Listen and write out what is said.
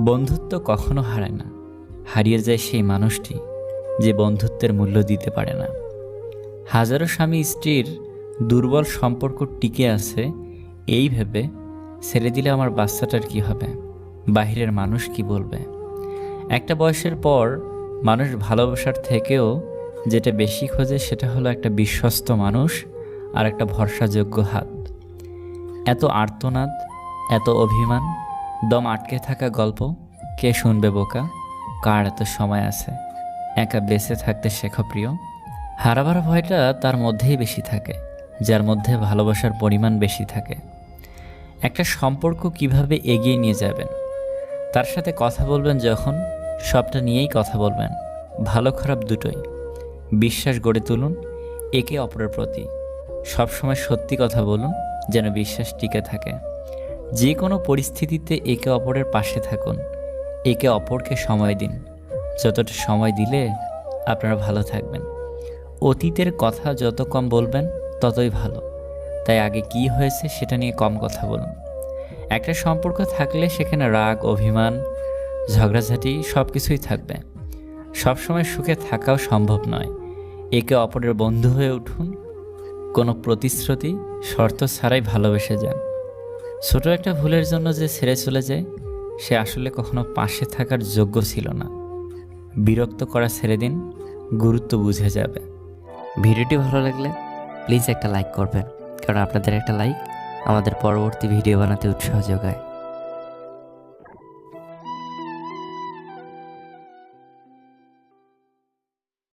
বন্ধুত্ব কখনো হারায় না, হারিয়ে যায় সেই মানুষটি যে বন্ধুত্বের মূল্য দিতে পারে না। হাজারো স্বামী স্ত্রীর দুর্বল সম্পর্ক টিকে আছে এই ভেবে, ছেড়ে দিলে আমার বাচ্চাটার কি হবে, বাহিরের মানুষ কি বলবে। একটা বয়সের পর মানুষ ভালোবাসার থেকেও যেটা বেশি খোঁজে সেটা হলো একটা বিশ্বস্ত মানুষ আর একটা ভরসাযোগ্য হাত। এত আর্তনাদ, এত অভিমান, দম আটকে থাকা গল্প কে শুনবে বোকা? কার এত সময় আছে? একা বেঁচে থাকতে শেখো প্রিয়। হারাবার ভয়টা তার মধ্যেই বেশি থাকে, যার মধ্যে ভালোবাসার পরিমাণ বেশি থাকে। একটা সম্পর্ক কিভাবে এগিয়ে নিয়ে যাবেন? তার সাথে কথা বলবেন যখন, সবটা নিয়েই কথা বলবেন, ভালো খারাপ দুটোই। বিশ্বাস গড়ে তুলুন একে অপরের প্রতি। সবসময় সত্যি কথা বলুন যেন বিশ্বাস টিকে থাকে। যে কোনো পরিস্থিতিতে একে অপরের পাশে থাকুন, একে অপরকে সময় দিন। যতটা সময় দিলে আপনারা ভালো থাকবেন। অতীতের কথা যত কম বলবেন ততই ভালো। তাই আগে কি হয়েছে সেটা নিয়ে কম কথা বলুন। একটা সম্পর্ক থাকলে সেখানে রাগ, অভিমান, ঝগড়াঝাটি সব কিছুই থাকবে। সবসময় সুখে থাকাও সম্ভব নয়। একে অপরের বন্ধু হয়ে উঠুন, কোনো প্রতিশ্রুতি, শর্ত ছাড়াই ভালোবেসে যান। ছোট একটা ভুলের জন্য যে ছেড়ে চলে যায়, সে আসলে কখনো পাশে থাকার যোগ্য ছিল না। বিরক্ত করা ছেড়ে দিন, গুরুত্ব বুঝে যাবে। ভিডিওটি ভালো লাগলে প্লিজ একটা লাইক করবেন, কারণ আপনাদের একটা লাইক আমাদের পরবর্তী ভিডিও বানাতে উৎসাহ যোগায়।